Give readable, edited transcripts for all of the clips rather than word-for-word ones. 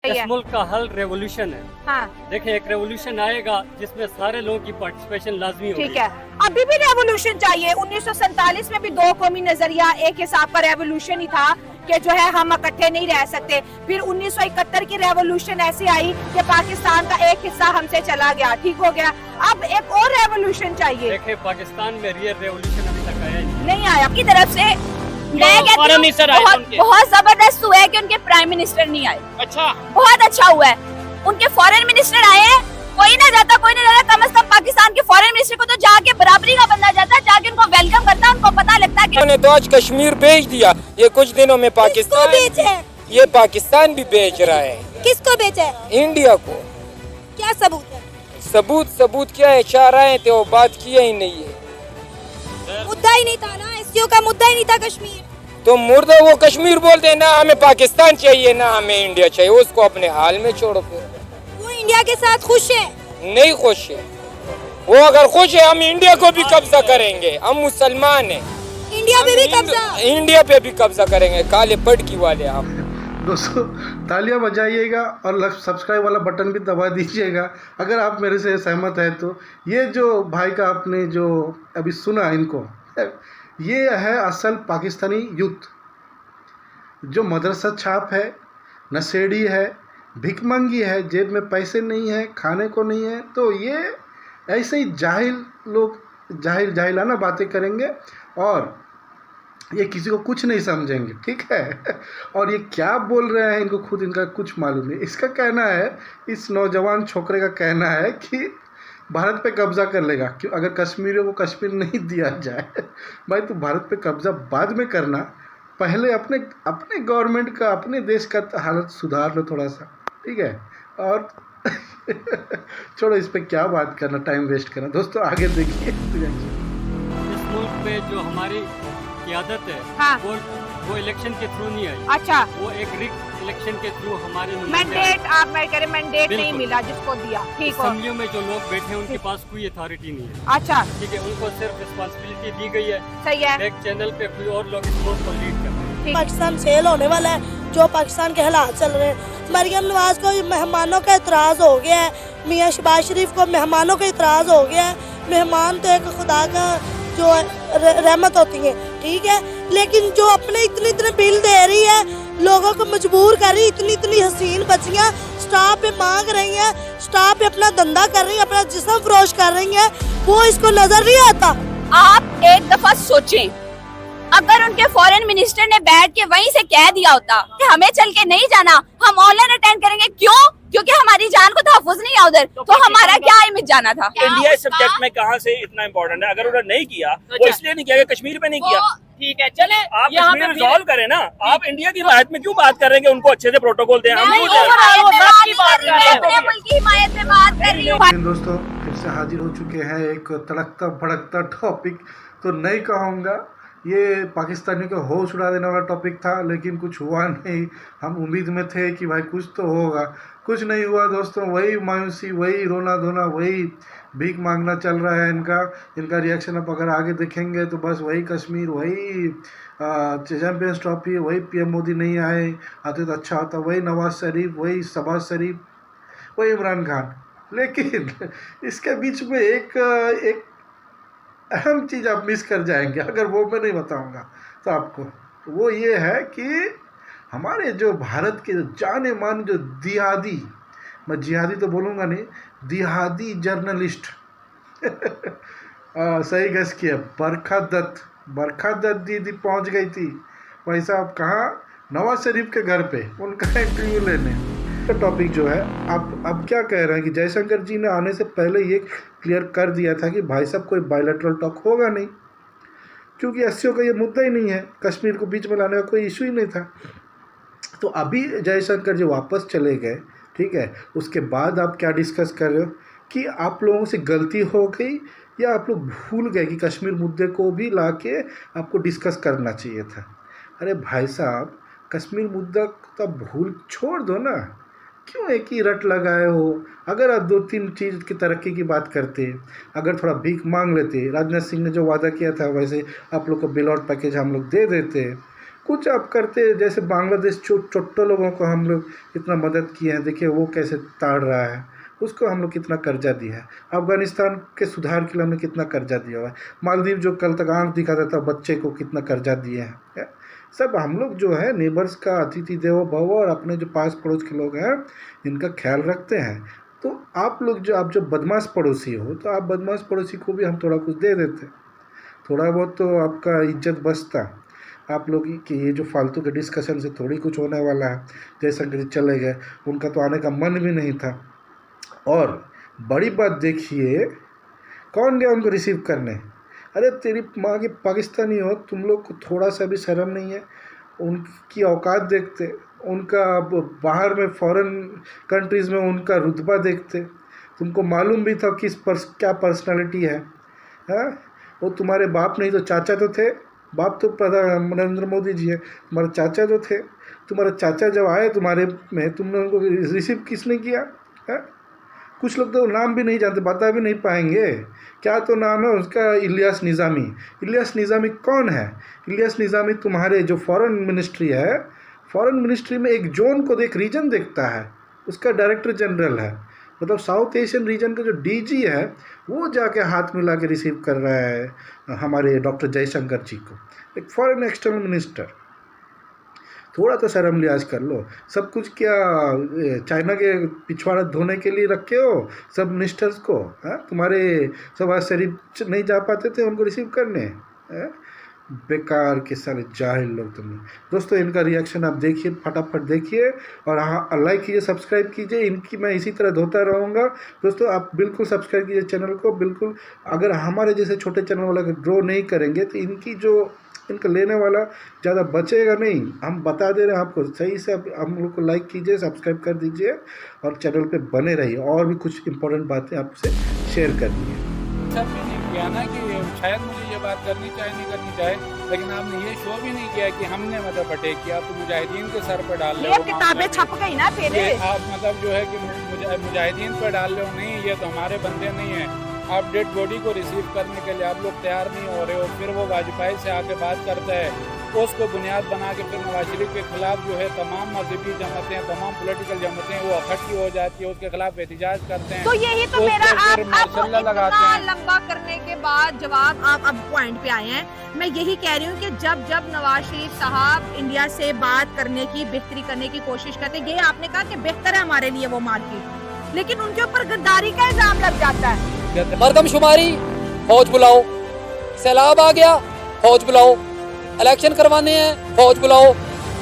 इस मुल्क का हल रेवोल्यूशन है। हाँ देखिए, एक रेवोल्यूशन आएगा जिसमें सारे लोगों की पार्टिसिपेशन लाजमी होगी। ठीक है, अभी भी रेवोल्यूशन चाहिए। 1947 में भी दो कौमी नजरिया एक हिसाब का रेवोल्यूशन ही था कि जो है हम इकट्ठे नहीं रह सकते। फिर 1971 की रेवोल्यूशन ऐसी आई कि पाकिस्तान का एक हिस्सा हमसे चला गया, ठीक हो गया। अब एक और रेवोल्यूशन चाहिए। देखिए, पाकिस्तान में रियल रेवोल्यूशन अभी तक आया ही नहीं आया की तरफ से मैं कहती हूँ बहुत जबरदस्त हुआ है कि उनके प्राइम मिनिस्टर नहीं आए। अच्छा, बहुत अच्छा हुआ है, उनके फॉरेन मिनिस्टर आए हैं। कोई ना जाता, कम से कम पाकिस्तान के फॉरेन मिनिस्टर को तो जाके बराबरी का बंदा जाता, जाके उनको वेलकम करता, उनको पता लगता कि उन्होंने तो आज कश्मीर भेज दिया। ये कुछ दिनों में पाकिस्तान ये पाकिस्तान भी बेच रहा है। किसको बेचा है? इंडिया को। क्या सबूत है? सबूत क्या है? 4 आए थे, वो बात किया ही नहीं है। मुद्दा ही नहीं था ना, एससीओ का मुद्दा ही नहीं था कश्मीर। तो मुर्दा वो कश्मीर बोलते हैं ना, हमें पाकिस्तान चाहिए ना हमें इंडिया चाहिए। उसको अपने हाल में छोड़ो। फिर वो इंडिया के साथ खुश है? नहीं खुश है वो। अगर खुश है, हम इंडिया को भी कब्जा करेंगे। हम मुसलमान हैं, इंडिया पे भी कब्जा, इंडिया पे भी कब्जा करेंगे। काले पटकी वाले हम। दोस्तों, तालियां बजाइएगा और सब्सक्राइब वाला बटन भी दबा दीजिएगा अगर आप मेरे से सहमत है तो। ये जो भाई का आपने जो अभी सुना, इनको ये है असल पाकिस्तानी यूथ जो मदरसा छाप है, नशेड़ी है, भिखमंगी है, जेब में पैसे नहीं है, खाने को नहीं है। तो ये ऐसे ही जाहिल लोग जाहिलाना बातें करेंगे और ये किसी को कुछ नहीं समझेंगे, ठीक है। और ये क्या बोल रहे हैं इनको खुद इनका कुछ मालूम नहीं। इसका कहना है, इस नौजवान छोकरे का कहना है कि भारत पे कब्जा कर लेगा क्यों अगर कश्मीरियों को कश्मीर नहीं दिया जाए। भाई, तू भारत पे कब्जा बाद में करना, पहले अपने गवर्नमेंट का, अपने देश का हालत सुधार लो थोड़ा सा, ठीक है। और छोड़ो, इस पे क्या बात करना, टाइम वेस्ट करना। दोस्तों, आगे देखिए। इस मुल्क पे जो हमारी क़यादत है, हाँ। वो इलेक्शन के थ्रू नहीं आई। अच्छा, वो एक रिग इलेक्शन के थ्रू हमारे मैंडेट आप मैं कह रहे मैंडेट नहीं मिला जिसको दिया, ठीक हो। असेंबलियों में जो लोग बैठे हैं उनके पास कोई अथॉरिटी नहीं है। अच्छा, ठीक है, उनको सिर्फ रिस्पॉन्सिबिलिटी दी गई है। सही है। एक चैनल पे कोई और लोग इस मुल्क को लीड कर रहे हैं। पाकिस्तान फेल होने वाला है, जो पाकिस्तान के हालात चल रहे हैं। मरियम नवाज को मेहमानों का इतराज़ हो गया है, मियाँ शहबाज शरीफ को मेहमानों का इतराज़ हो गया है। मेहमान तो एक खुदा का जो रहमत होती है, ठीक है, लेकिन जो अपने इतने बिल दे रही है, लोगों को मजबूर कर रही, इतनी हसीन बच्चियां स्टॉप पे मांग रही हैं, स्टॉप पे अपना धंधा कर रही हैं, अपना जिस्म फरोश कर रही हैं, वो इसको नजर नहीं आता। आप एक दफा सोचें, अगर उनके फॉरेन मिनिस्टर ने बैठ के वहीं से कह दिया होता कि हमें चल के नहीं जाना, हम ऑनलाइन अटेंड करेंगे। क्यों? क्योंकि हमारी जान को तहफ़्फ़ुज़ नहीं है उधर, तो हमारा क्या इमेज जाना था। इंडिया इस सब्जेक्ट में कहाँ से इतना इम्पोर्टेंट है? अगर उन्होंने नहीं किया, वो इसलिए नहीं किया कि कश्मीर पे नहीं किया। ठीक है, चले आप कश्मीर रिजॉल्व करें ना। आप इंडिया की हिमायत में क्यों बात कर रहे हैं कि उनको अच्छे से प्रोटोकॉल दें? हम क्यों दे रहे हैं? अपने मुल्क की हिमायत में बात कर रही हूँ। लेकिन दोस्तों, फिर से हाजिर हो चुके हैं एक तड़कता भड़कता टॉपिक। तो नहीं कहूँगा ये पाकिस्तानियों को होश उड़ा देने वाला टॉपिक था, लेकिन कुछ हुआ नहीं। हम उम्मीद में थे कि भाई कुछ तो होगा, कुछ नहीं हुआ दोस्तों। वही मायूसी, वही रोना धोना, वही भीख मांगना चल रहा है इनका रिएक्शन। अब अगर आगे देखेंगे तो बस वही कश्मीर, वही चैंपियंस ट्रॉफी, वही पीएम मोदी नहीं आते तो अच्छा होता, वही नवाज शरीफ, वही शहबाज शरीफ, वही इमरान खान। लेकिन इसके बीच में एक अहम चीज़ आप मिस कर जाएंगे अगर वो मैं नहीं बताऊंगा तो आपको। तो वो ये है कि हमारे जो भारत के जो जाने माने जो दिहादी, मैं जिहादी तो बोलूँगा नहीं, दिहादी जर्नलिस्ट सही गैस किया, बरखा दत्त दीदी पहुंच गई थी भाई साहब कहाँ, नवाज शरीफ के घर पे उनका इंटरव्यू लेने। तो टॉपिक जो है, अब क्या कह रहे हैं कि जयशंकर जी ने आने से पहले ये क्लियर कर दिया था कि भाई साहब कोई बायलैटरल टॉक होगा नहीं, क्योंकि एससीओ का ये मुद्दा ही नहीं है, कश्मीर को बीच में लाने का कोई इशू ही नहीं था। तो अभी जयशंकर जी वापस चले गए, ठीक है, उसके बाद आप क्या डिस्कस कर रहे हो कि आप लोगों से गलती हो गई या आप लोग भूल गए कि कश्मीर मुद्दे को भी ला के आपको डिस्कस करना चाहिए था। अरे भाई साहब, कश्मीर मुद्दा तो भूल छोड़ दो ना, क्यों एक ही रट लगाए हो? अगर आप 2-3 चीज़ की तरक्की की बात करते, अगर थोड़ा भीख मांग लेते, राजनाथ सिंह ने जो वादा किया था वैसे आप लोग को बिल आउट पैकेज हम लोग दे देते, कुछ आप करते, जैसे बांग्लादेश छोटे लोगों को हम लोग इतना मदद किए हैं, देखिए वो कैसे ताड़ रहा है, उसको हम लोग कितना कर्जा दिया है। अफगानिस्तान के सुधार के लिए हमने कितना कर्जा दिया हुआ है। मालदीव जो कल तक आंख दिखाता था बच्चे को, कितना कर्जा दिए हैं। सब हम लोग जो है नेबर्स का अतिथि देवो भव, और अपने जो पास पड़ोस के लोग हैं इनका ख्याल रखते हैं। तो आप जो बदमाश पड़ोसी हो, तो आप बदमाश पड़ोसी को भी हम थोड़ा कुछ दे देते, थोड़ा बहुत तो आपका इज्जत बचता। आप लोग कि ये जो फालतू के डिस्कशन से थोड़ी कुछ होने वाला है। जयशंकर जी चले गए, उनका तो आने का मन भी नहीं था। और बड़ी बात देखिए, कौन गया उनको रिसीव करने? अरे तेरी माँ की पाकिस्तानी हो, तुम लोग को थोड़ा सा भी शर्म नहीं है? उनकी औकात देखते, उनका बाहर में फॉरेन कंट्रीज़ में उनका रुतबा देखते, तुमको मालूम भी था क्या पर्सनालिटी है। हाँ, वो तुम्हारे बाप नहीं तो चाचा तो थे। बाप तो प्रधान नरेंद्र मोदी जी है, तुम्हारे चाचा जो थे। तुम्हारे चाचा जब आए तुम्हारे में, तुमने उनको रिसीव किसने किया है? कुछ लोग तो नाम भी नहीं जानते, बता भी नहीं पाएंगे क्या तो नाम है उसका, इलियास निज़ामी। इलियास निज़ामी कौन है? इलियास निज़ामी तुम्हारे जो फॉरेन मिनिस्ट्री है, फॉरेन मिनिस्ट्री में एक जोन को रीजन देखता है, उसका डायरेक्टर जनरल है। मतलब साउथ एशियन रीजन का जो डीजी है वो जाके हाथ मिला के रिसीव कर रहा है हमारे डॉक्टर जयशंकर जी को, एक फॉरेन एक्सटर्नल मिनिस्टर। थोड़ा तो शर्म लिहाज कर लो। सब कुछ क्या चाइना के पिछवाड़ा धोने के लिए रखे हो सब मिनिस्टर्स को? तुम्हारे शहबाज शरीफ नहीं जा पाते थे उनको रिसीव करने? बेकार के सारे जाहिल लोग तुम। दोस्तों इनका रिएक्शन आप देखिए, फटाफट देखिए, और हाँ लाइक कीजिए, सब्सक्राइब कीजिए। इनकी मैं इसी तरह धोता रहूँगा। दोस्तों आप बिल्कुल सब्सक्राइब कीजिए चैनल को, बिल्कुल। अगर हमारे जैसे छोटे चैनल वाला ग्रो नहीं करेंगे तो इनका लेने वाला ज़्यादा बचेगा नहीं। हम बता दे रहे हैं आपको, सही से हम लोग को लाइक कीजिए, सब्सक्राइब कर दीजिए और चैनल पे बने रहिए। और भी कुछ इंपॉर्टेंट बातें आपसे शेयर करनी है। सब मैंने किया ना कि शायद मुझे ये बात करनी चाहे नहीं करनी चाहे, लेकिन आपने ये शो भी नहीं किया कि हमने मतलब अटैक किया, तो मुजाहिदीन के सर पर डाल रहे हो। किताबें छप गई ना फिर आप मतलब जो है कि मुजाहिदीन पर डाल रहे हो। नहीं, ये तो हमारे बंदे नहीं है। आप डेड बॉडी को रिसीव करने के लिए आप लोग तैयार नहीं हो रहे हो। फिर वो वाजपेयी से आके बात करता है, उसको बुनियाद बना के फिर नवाज शरीफ के खिलाफ जो है तमाम मजहबी जमातें, तमाम पॉलिटिकल जमातें वो इकट्ठी हो जाती है, उसके खिलाफ एहतजाज करते हैं। तो यही तो मेरा माशाल्लाह लगाते हैं। लंबा करने के बाद जवाब आप अब पॉइंट पे आए हैं। मैं यही कह रही हूँ कि जब नवाज शरीफ साहब इंडिया से बात करने की, बेहतरी करने की कोशिश करते, ये आपने कहा कि बेहतर है हमारे लिए वो मार्केट, लेकिन उनके ऊपर गद्दारी का इल्जाम लग जाता है। मरदमशुमारी, फौज बुलाओ। सैलाब आ गया, फौज बुलाओ। इलेक्शन करवाने हैं, फौज बुलाओ।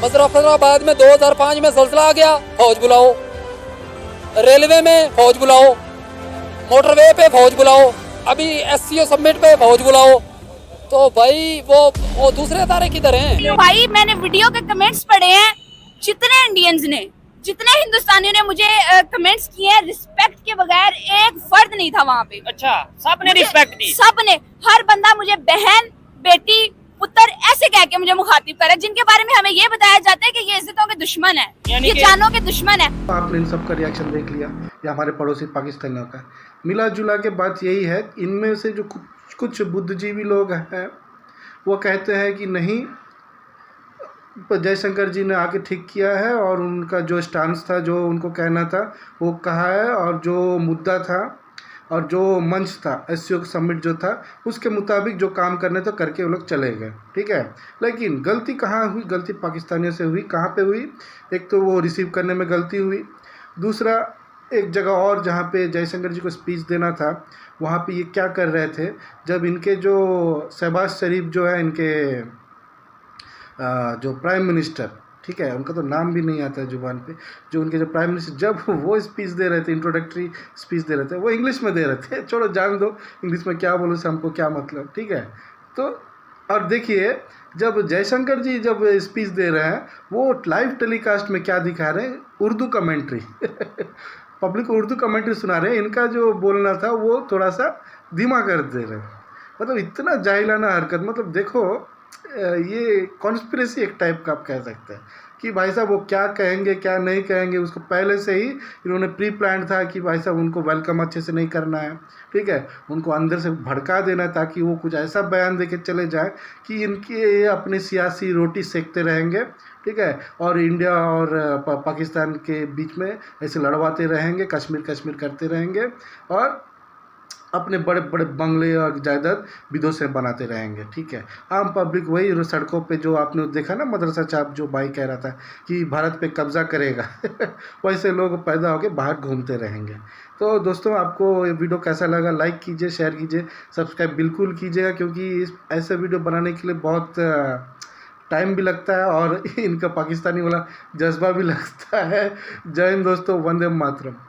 मुजफ्फराबाद में 2005 में ज़ल्ज़ला आ गया, फौज बुलाओ। रेलवे में फौज बुलाओ, मोटरवे पे फौज बुलाओ, अभी SCO समिट पे फौज बुलाओ। तो भाई वो दूसरे अदारे किधर हैं? भाई मैंने वीडियो के कमेंट्स पढ़े हैं, जितने इंडियंस ने, जितने हिंदुस्तानियों ने मुझे कमेंट्स किए हैं, रिस्पेक्ट के बगैर एक फर्द नहीं था वहाँ पे। अच्छा, सबने रिस्पेक्ट दी? सबने, हर बंदा मुझे बहन, बेटी, पुत्र ऐसे कह के मुझे मुखातिब कर रहा है, जिनके बारे में हमें ये बताया जाता है कि ये इज्जतों के दुश्मन है, ये जानों के दुश्मन है। आपने इन सब का रिएक्शन देख लिया, या हमारे पड़ोसी पाकिस्तानियों का। मिला जुला के बात यही है, इनमें से जो कुछ बुद्धिजीवी लोग हैं वो कहते हैं कि नहीं, जयशंकर जी ने आके ठीक किया है और उनका जो स्टांस था, जो उनको कहना था वो कहा है, और जो मुद्दा था और जो मंच था, SCO समिट जो था, उसके मुताबिक जो काम करने तो करके वो लोग चले गए। ठीक है, लेकिन गलती कहाँ हुई? गलती पाकिस्तानियों से हुई। कहाँ पे हुई? एक तो वो रिसीव करने में गलती हुई, दूसरा एक जगह और जहाँ पे जयशंकर जी को स्पीच देना था, वहाँ पे ये क्या कर रहे थे, जब इनके जो शहबाज शरीफ जो है, इनके जो प्राइम मिनिस्टर, ठीक है, उनका तो नाम भी नहीं आता है जुबान पे, जो उनके जो प्राइम मिनिस्टर, जब वो स्पीच दे रहे थे, इंट्रोडक्टरी स्पीच दे रहे थे, वो इंग्लिश में दे रहे थे। छोड़ो, जान दो इंग्लिश में क्या बोलो से हमको क्या मतलब, ठीक है। तो और देखिए, जब जयशंकर जी जब स्पीच दे रहे हैं, वो लाइव टेलीकास्ट में क्या दिखा रहे हैं? उर्दू कमेंट्री पब्लिक को उर्दू कमेंट्री सुना रहे हैं। इनका जो बोलना था वो थोड़ा सा धीमा कर दे रहे हैं। मतलब इतना जाहिलाना हरकत। मतलब देखो, ये कॉन्स्पिरेसी एक टाइप का आप कह सकते हैं। कि भाई साहब वो क्या कहेंगे क्या नहीं कहेंगे, उसको पहले से ही इन्होंने प्री प्लान था कि भाई साहब उनको वेलकम अच्छे से नहीं करना है, ठीक है, उनको अंदर से भड़का देना ताकि वो कुछ ऐसा बयान दे के चले जाए कि इनकी अपनी सियासी रोटी सेकते रहेंगे, ठीक है, और इंडिया और पाकिस्तान के बीच में ऐसे लड़वाते रहेंगे, कश्मीर कश्मीर करते रहेंगे और अपने बड़े बड़े बंगले और जायदाद विदों से बनाते रहेंगे, ठीक है। आम पब्लिक वही सड़कों पे जो आपने देखा ना, मदरसा छाप जो भाई कह रहा था कि भारत पे कब्जा करेगा वैसे लोग पैदा होके बाहर घूमते रहेंगे। तो दोस्तों, आपको ये वीडियो कैसा लगा, लाइक कीजिए, शेयर कीजिए, सब्सक्राइब बिल्कुल कीजिएगा, क्योंकि ऐसे वीडियो बनाने के लिए बहुत टाइम भी लगता है और इनका पाकिस्तानी वाला जज्बा भी लगता है। जय हिंद दोस्तों, वंदे मातरम।